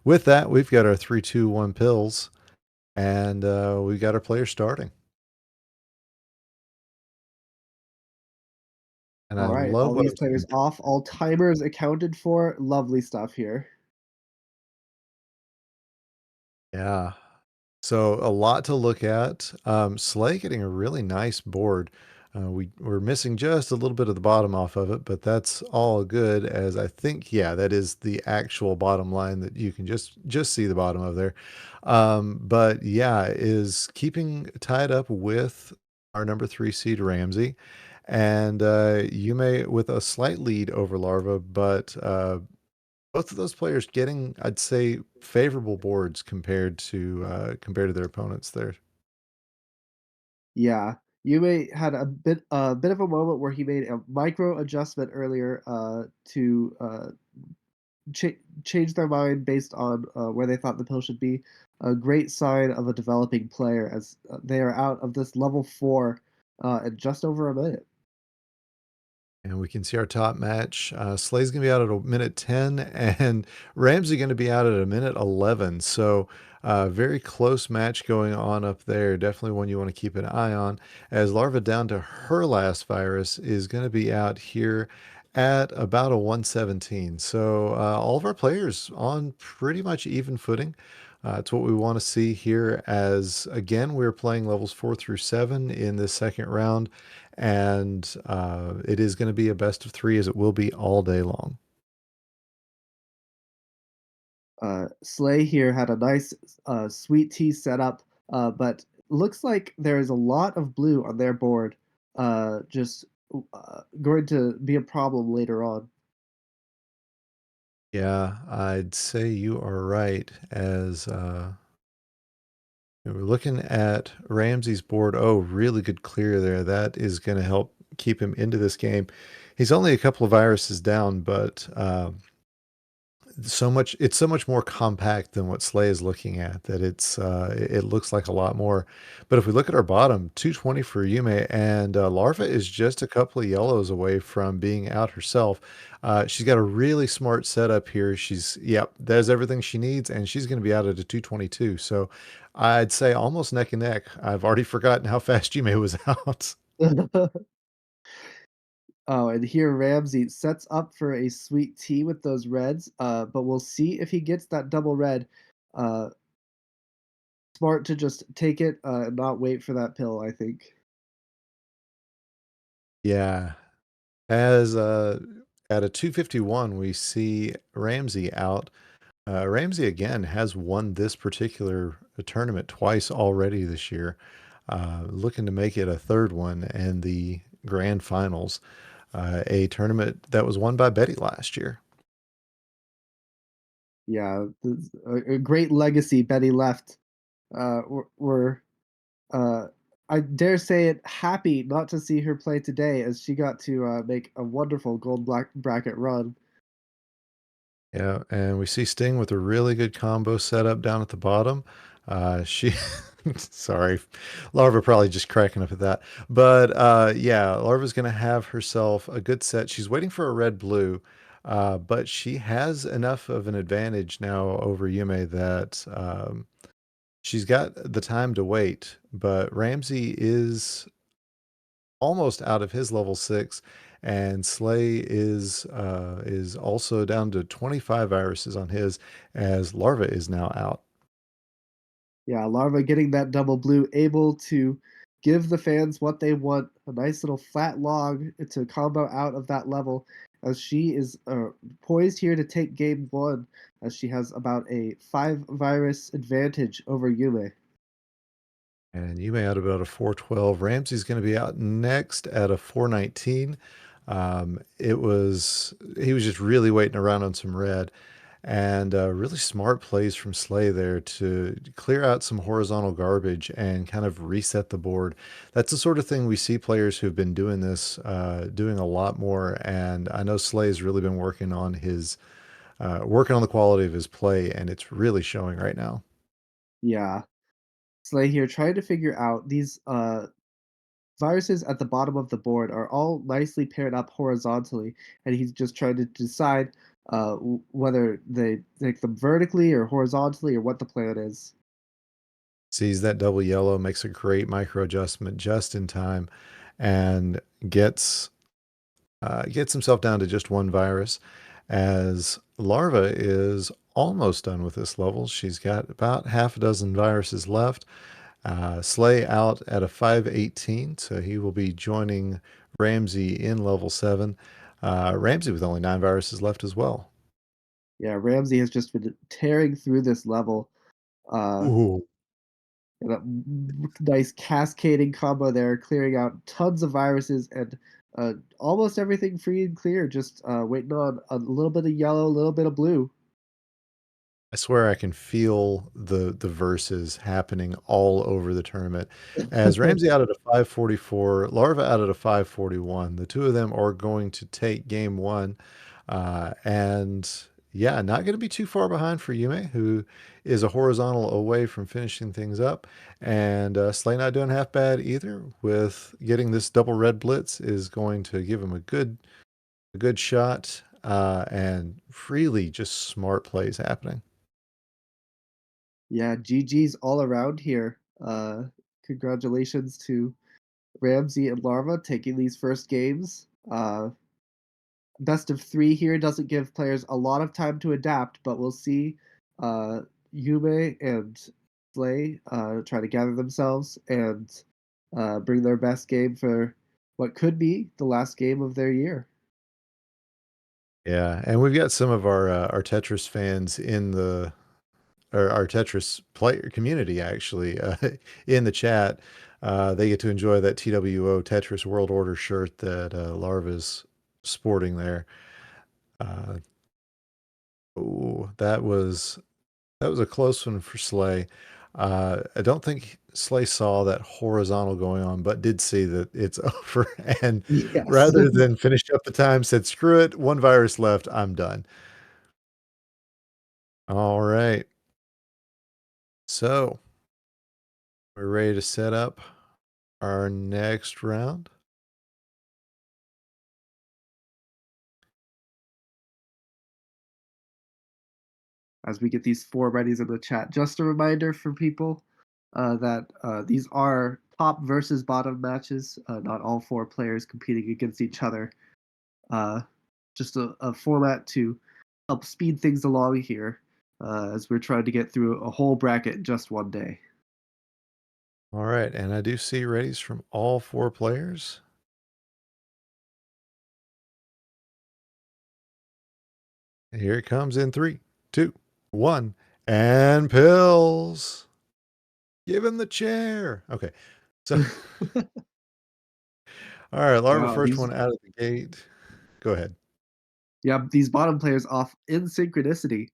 with that, we've got our 3, 2, 1 pills, and we've got our players starting. And I All right, love all what these I'm players seeing. off, all timers accounted for. Lovely stuff here. Yeah. So a lot to look at. Slay getting a really nice board. We're missing just a little bit of the bottom off of it, but that's all good. As I think, yeah, that is the actual bottom line that you can just see the bottom of there. But yeah, is keeping tied up with our number 3 seed Ramsey, and Yume with a slight lead over Larva, but both of those players getting, I'd say, favorable boards compared to their opponents there. Yeah, Yue had a bit of a moment where he made a micro adjustment earlier to cha- change their mind based on where they thought the pill should be. A great sign of a developing player as they are out of this level 4 in just over a minute. And we can see our top match. Slay's gonna be out at a minute 10, and Ramsey gonna be out at a minute 11. So, very close match going on up there. Definitely one you want to keep an eye on. As Larva down to her last virus is gonna be out here at about a 117. So, all of our players on pretty much even footing. It's what we want to see here. As again, we're playing levels 4 through 7 in the second round, and it is going to be a best of 3 as it will be all day long. Slay here had a nice sweet tea setup, but looks like there is a lot of blue on their board. Just going to be a problem later on. Yeah, I'd say you are right. As we're looking at Ramsey's board, oh, really good clear there. That is going to help keep him into this game. He's only a couple of viruses down, but it's so much more compact than what Slay is looking at that it looks like a lot more. But if we look at our bottom, 220 for Yume, and Larva is just a couple of yellows away from being out herself. She's got a really smart setup here. Yep, there's everything she needs, and she's going to be out at a 222. So I'd say almost neck and neck. I've already forgotten how fast Yume was out. Oh, and here Ramsey sets up for a sweet tea with those reds, but we'll see if he gets that double red. Uh, Smart to just take it and not wait for that pill, I think. Yeah. As at a 251, we see Ramsey out. Ramsey again has won this particular tournament twice already this year, looking to make it a third one in the grand finals, a tournament that was won by Betty last year. Yeah, a great legacy Betty left. We're uh, I dare say it, happy not to see her play today as she got to make a wonderful gold black bracket run. Yeah, and we see Sting with a really good combo setup down at the bottom. She, sorry, Larva probably just cracking up at that. But yeah, Larva's going to have herself a good set. She's waiting for a red blue, but she has enough of an advantage now over Yume that she's got the time to wait. But Ramsey is almost out of his level 6, and Slay is also down to 25 viruses on his, as Larva is now out. Yeah, Larva getting that double blue, able to give the fans what they want, a nice little flat log to combo out of that level, as she is poised here to take game 1, as she has about a 5 virus advantage over Yume. And you may out about a 412. Ramsey's going to be out next at a 419. He was just really waiting around on some red, and really smart plays from Slay there to clear out some horizontal garbage and kind of reset the board. That's the sort of thing we see players who've been doing this, doing a lot more. And I know Slay's really been working on the quality of his play, and it's really showing right now. Yeah, Slay here trying to figure out these viruses at the bottom of the board are all nicely paired up horizontally, and he's just trying to decide whether they take them vertically or horizontally or what the plan is. Sees that double yellow, makes a great micro adjustment just in time, and gets himself down to just one virus. As Larva is almost done with this level, she's got about half a dozen viruses left. Slay out at a 518, so he will be joining Ramsey in level 7. Ramsey with only 9 viruses left as well. Yeah, Ramsey has just been tearing through this level. Uh, Ooh. and a nice cascading combo there, clearing out tons of viruses and almost everything free and clear. Just waiting on a little bit of yellow, a little bit of blue. I swear I can feel the verses happening all over the tournament. As Ramsey out at a 544, Larva out at a 541. The two of them are going to take game one. And yeah, not going to be too far behind for Yume, who is a horizontal away from finishing things up. And Slay not doing half bad either, with getting this double red blitz is going to give him a good shot, and really just smart plays happening. Yeah, GG's all around here. Congratulations to Ramsey and Larva taking these first games. Best of three here doesn't give players a lot of time to adapt, but we'll see uh, Yume and Slay try to gather themselves and bring their best game for what could be the last game of their year. Yeah, and we've got some of our Tetris fans in the or our Tetris player community actually in the chat. They get to enjoy that TWO Tetris World Order shirt that Larva's sporting there. Uh, ooh, that was a close one for Slay. I don't think Slay saw that horizontal going on, but did see that it's over. And Yes. rather than finish up the time, said, "Screw it, one virus left. I'm done." All right. So we're ready to set up our next round. As we get these four readies in the chat. Just a reminder for people that these are top versus bottom matches, not all four players competing against each other. Uh, just a format to help speed things along here as we're trying to get through a whole bracket in just one day. All right, and I do see readies from all four players. Here it comes in 3, 2, 1, and pills. Give him the chair. Okay. So, all right, Larva, Wow, first these one out of the gate. Go ahead. yeah, these bottom players off in synchronicity.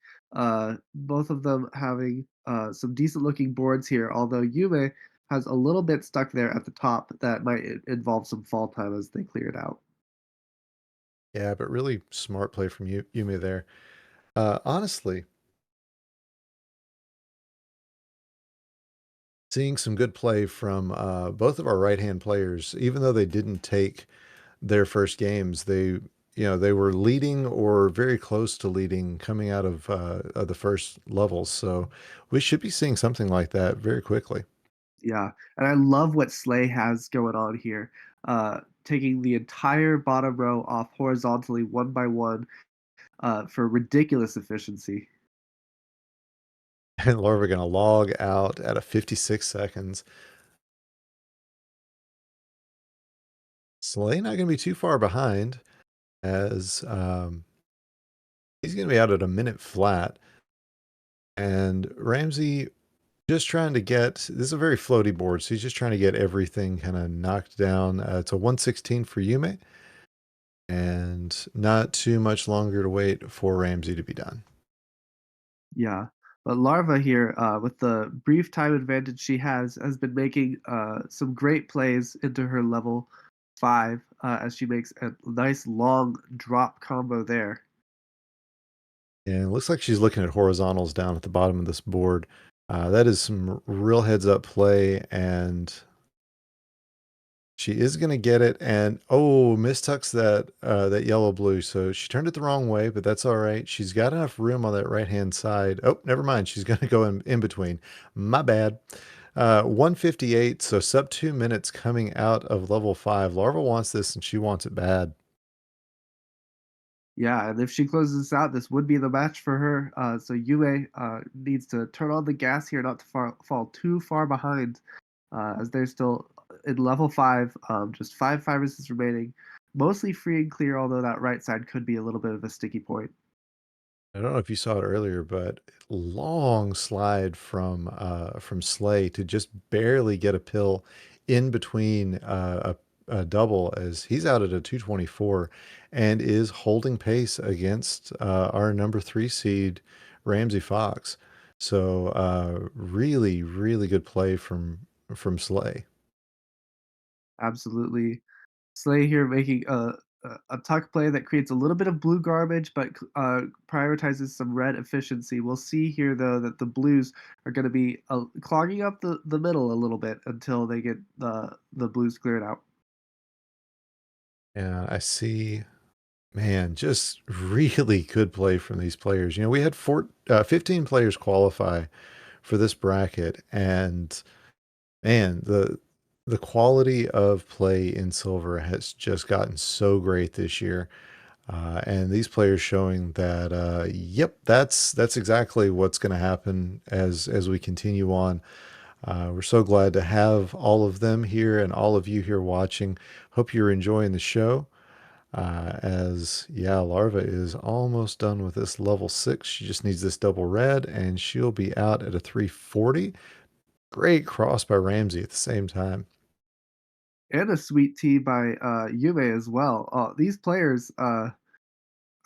Both of them having some decent looking boards here, although Yume has a little bit stuck there at the top that might involve some fall time as they clear it out. Yeah, but really smart play from Yumi there. Honestly, seeing some good play from both of our right-hand players, even though they didn't take their first games, they were leading or very close to leading coming out of the first levels. So we should be seeing something like that very quickly. Yeah, and I love what Slay has going on here, taking the entire bottom row off horizontally one by one for ridiculous efficiency. And Larva going to log out at a 56 seconds. Slay not going to be too far behind, as he's going to be out at a minute flat. And Ramsey just trying to get, this is a very floaty board, so he's just trying to get everything kind of knocked down. It's a 116 for Yume, and not too much longer to wait for Ramsey to be done. Yeah, but Larva here, with the brief time advantage she has been making some great plays into her level 5 as she makes a nice long drop combo there. And it looks like she's looking at horizontals down at the bottom of this board. That is some real heads up play, and She is gonna get it, and oh, mistucks that yellow blue. So she turned it the wrong way, but that's all right. She's got enough room on that right hand side. Oh, never mind. She's gonna go in between. My bad. 158. So sub 2 minutes coming out of level 5. Larva wants this, and she wants it bad. Yeah, and if she closes this out, this would be the match for her. So Yue needs to turn on the gas here, not to fall too far behind, as they're still in level 5. Just five viruses remaining, mostly free and clear. Although that right side could be a little bit of a sticky point. I don't know if you saw it earlier, but long slide from Slay to just barely get a pill in between a double as he's out at a 224 and is holding pace against our number 3 seed Ramseyfox. So really, really good play from Slay. Absolutely. Slay here making a tuck play that creates a little bit of blue garbage, but prioritizes some red efficiency. We'll see here though that the blues are going to be clogging up the middle a little bit until they get the blues cleared out. And I see. Man, just really good play from these players. You know, we had 15 players qualify for this bracket, and man, the quality of play in silver has just gotten so great this year. And these players showing that, yep, that's exactly what's going to happen as we continue on. We're so glad to have all of them here and all of you here watching. Hope you're enjoying the show. As yeah, Larva is almost done with this level 6. She just needs this double red, and she'll be out at a 340. Great cross by Ramsey at the same time. And a sweet tee by Yume as well. These players, I'm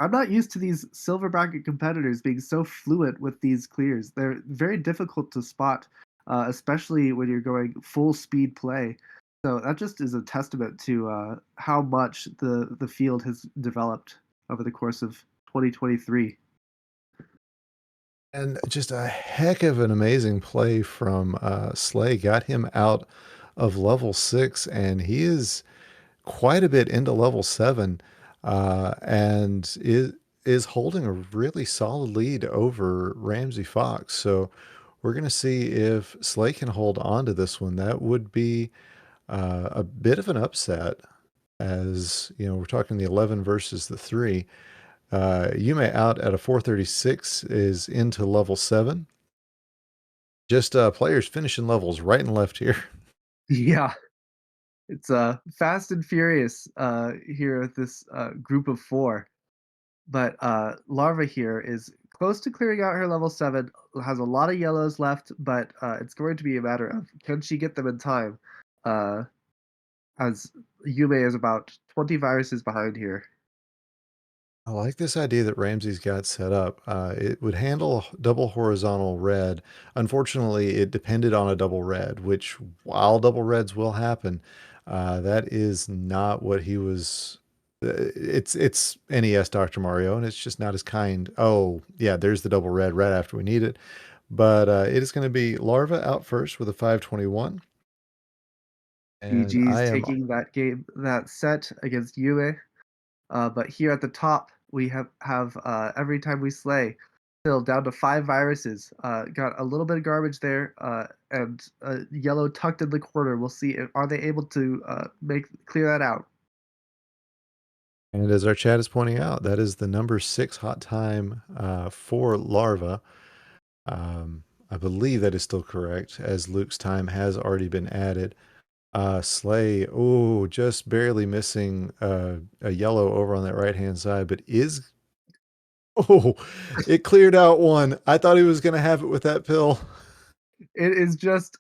not used to these silver bracket competitors being so fluent with these clears. They're very difficult to spot, especially when you're going full speed play. So that just is a testament to how much the field has developed over the course of 2023. And just a heck of an amazing play from Slay. Got him out of level 6, and he is quite a bit into level 7, and is holding a really solid lead over Ramseyfox. So we're going to see if Slay can hold on to this one. That would be a bit of an upset, as you know, we're talking the 11 versus the 3. Yume out at a 436 is into level 7. Just players finishing levels right and left here. Yeah, it's fast and furious here with this group of four. But Larva here is close to clearing out her level 7, has a lot of yellows left, but it's going to be a matter of can she get them in time, uh, as Yume is about 20 viruses behind here. I like this idea that Ramsey's got set up. It would handle double horizontal red. Unfortunately, it depended on a double red, which, while double reds will happen, that is not what he was. It's NES Dr. Mario, and it's just not as kind. Oh, yeah, there's the double red right after we need it. But it is going to be Larva out first with a 521. And GG's I am taking that set against Yue. But here at the top, we have every time we slay, still down to 5 viruses. Got a little bit of garbage there, and yellow tucked in the corner. We'll see if are they able to make clear that out. And as our chat is pointing out, that is the number 6 hot time for Larva. I believe that is still correct, as Luke's time has already been added. Slay, oh, just barely missing a yellow over on that right-hand side, but is... Oh, it cleared out one. I thought he was going to have it with that pill. It is just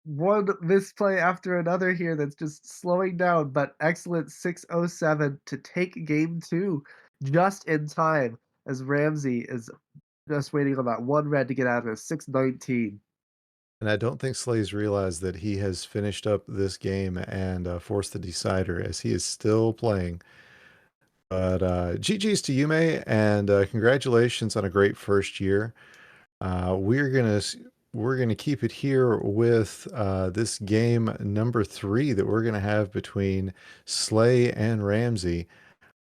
one misplay after another here that's just slowing down, but excellent 607 to take game two just in time as Ramsey is just waiting on that one red to get out of it. 619. And I don't think Slay's realized that he has finished up this game and forced the decider, as he is still playing. But GG's to Yume, and congratulations on a great first year. We're gonna we're going to keep it here with this game number 3 that we're going to have between Slay and Ramsey.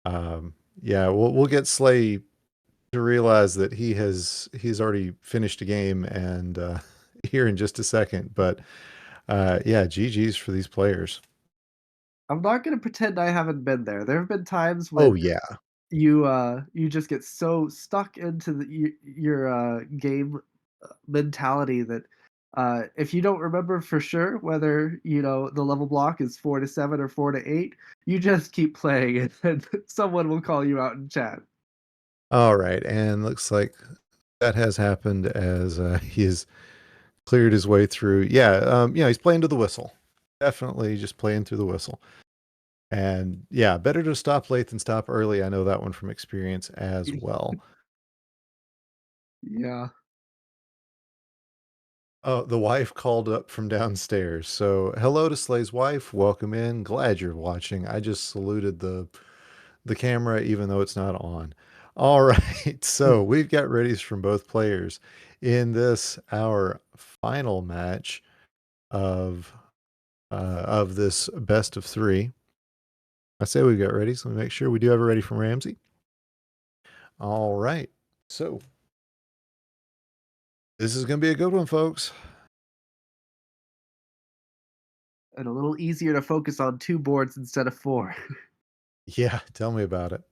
Yeah, we'll get Slay to realize that he's already finished a game and here in just a second. But yeah, GG's for these players. I'm not gonna pretend I haven't been there. There have been times Oh when yeah. you just get so stuck into your game mentality that if you don't remember for sure whether the level block is 4 to 7 or 4 to 8, you just keep playing it, and someone will call you out in chat. All right, and looks like that has happened as he has cleared his way through. Yeah, yeah, he's playing to the whistle. Definitely just playing through the whistle. And yeah, better to stop late than stop early. I know that one from experience as well. Yeah. Oh, the wife called up from downstairs. So, hello to Slay's wife. Welcome in. Glad you're watching. I just saluted the camera even though it's not on. All right. So, we've got readies from both players in this our final match of this best of 3. I say we've got ready, so let me make sure we do have a ready from Ramsey. All right. So, this is going to be a good one, folks. And a little easier to focus on 2 boards instead of 4. Yeah, tell me about it.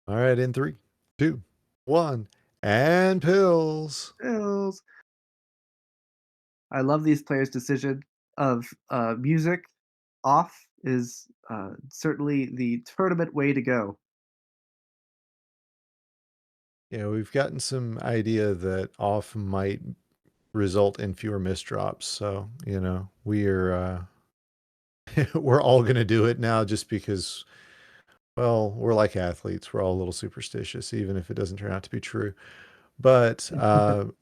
All right, in 3, 2, 1, and pills. Bills. I love these players' decision of music off is certainly the tournament way to go. Yeah, we've gotten some idea that off might result in fewer misdrops. So, we're we're all gonna do it now just because, well, we're like athletes. We're all a little superstitious, even if it doesn't turn out to be true. But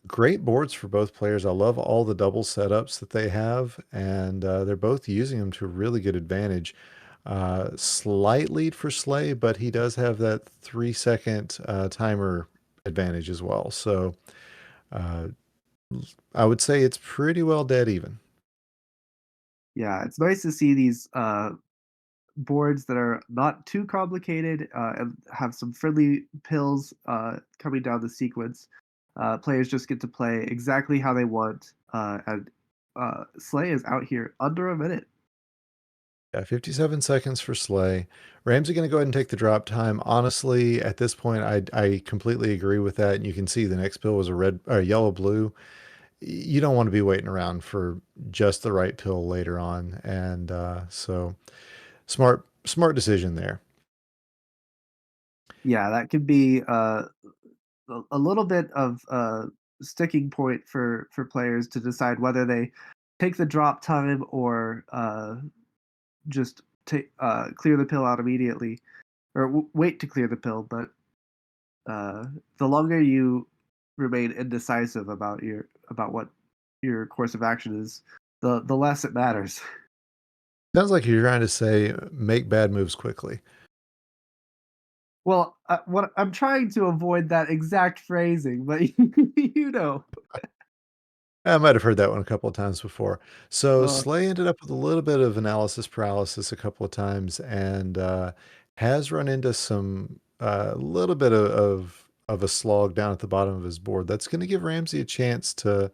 great boards for both players. I love all the double setups that they have, and they're both using them to really good advantage. Slight lead for Slay, but he does have that 3-second timer advantage as well. So uh, I would say it's pretty well dead even. Yeah, it's nice to see these boards that are not too complicated and have some friendly pills coming down the sequence. Players just get to play exactly how they want, and Slay is out here under a minute. Yeah, 57 seconds for Slay. Ramsey going to go ahead and take the drop time. Honestly, at this point, I completely agree with that. And you can see the next pill was a red or yellow blue. You don't want to be waiting around for just the right pill later on. And so smart decision there. Yeah, that could be a little bit of a sticking point for players to decide whether they take the drop time or just clear the pill out immediately, or wait to clear the pill. But the longer you remain indecisive about what your course of action is, the less it matters. Sounds like you're trying to say make bad moves quickly. Well, what I'm trying to avoid that exact phrasing, but you know. I might have heard that one a couple of times before. So Uh, Slay ended up with a little bit of analysis paralysis a couple of times and has run into some little bit of a slog down at the bottom of his board. That's going to give Ramsey a chance to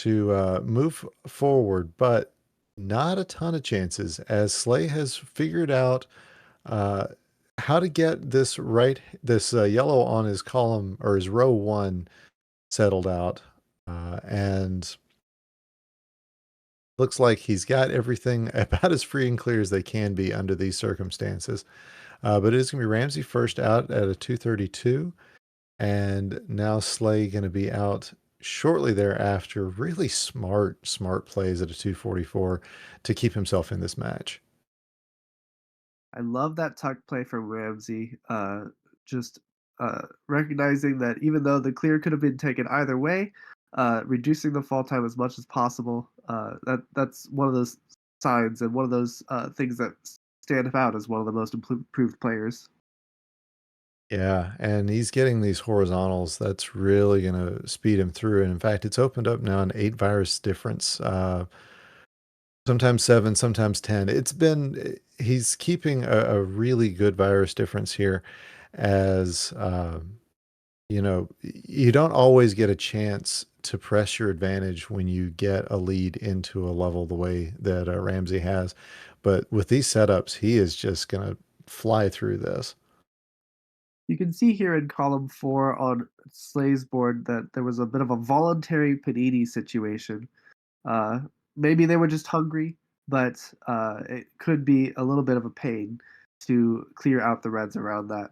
move forward, but not a ton of chances as Slay has figured out uh, how to get this yellow on his column or his row 1 settled out. And looks like he's got everything about as free and clear as they can be under these circumstances. But it is going to be Ramsey first out at a 232, and now Slay going to be out shortly thereafter. Really smart plays at a 244 to keep himself in this match. I love that tuck play from Ramsey. Just recognizing that even though the clear could have been taken either way, reducing the fall time as much as possible. That's one of those signs and one of those things that stand out as one of the most improved players. Yeah, and he's getting these horizontals. That's really going to speed him through. And in fact, it's opened up now an 8 virus difference. Sometimes 7, sometimes 10. He's keeping a really good virus difference here as, you don't always get a chance to press your advantage when you get a lead into a level the way that Ramsey has. But with these setups, he is just going to fly through this. You can see here in column 4 on Slay's board that there was a bit of a voluntary panini situation. Uh, Maybe they were just hungry, but it could be a little bit of a pain to clear out the reds around that.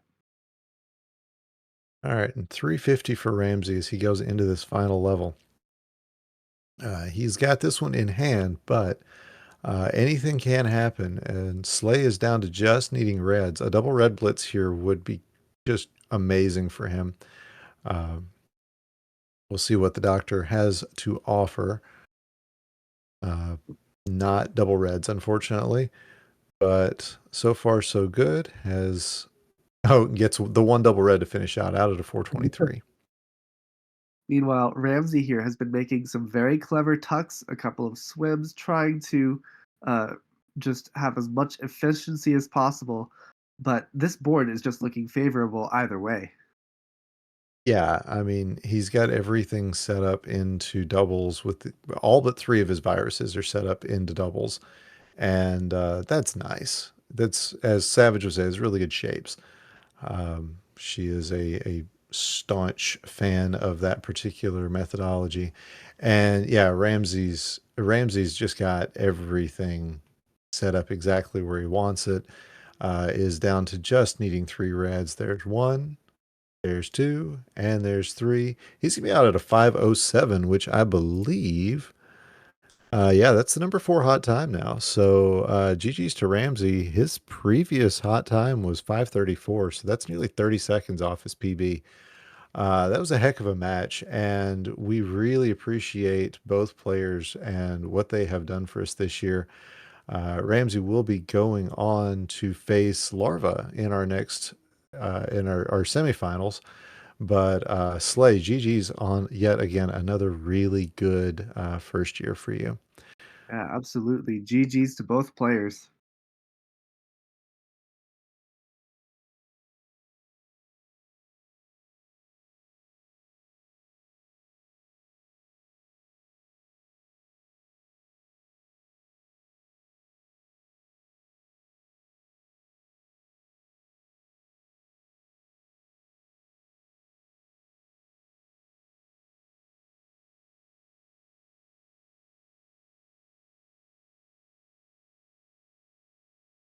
All right, and 350 for Ramsey as he goes into this final level. He's got this one in hand, but anything can happen, and Slay is down to just needing reds. A double red blitz here would be just amazing for him. Uh, we'll see what the doctor has to offer. Uh, not double reds, unfortunately, but so far so good. Gets the one double red to finish out at a 423. Meanwhile, Ramsey here has been making some very clever tucks, a couple of swims, trying to uh, just have as much efficiency as possible. But this board is just looking favorable either way. Yeah, I mean, he's got everything set up into doubles all but 3 of his viruses are set up into doubles, and that's nice. That's, as Savage would say, is really good shapes. She is a staunch fan of that particular methodology, and yeah, Ramsey's just got everything set up exactly where he wants it. Is down to just needing 3 reds. There's 1, there's 2, and there's 3. He's gonna be out at a 507, which I believe, yeah, that's the number 4 hot time now. So GG's to Ramsey. His previous hot time was 534, so that's nearly 30 seconds off his PB. That was a heck of a match, and we really appreciate both players and what they have done for us this year. Ramsey will be going on to face Larva in our next in our semifinals. But Slay, GG's on yet again another really good first year for you. Yeah, absolutely. GG's to both players.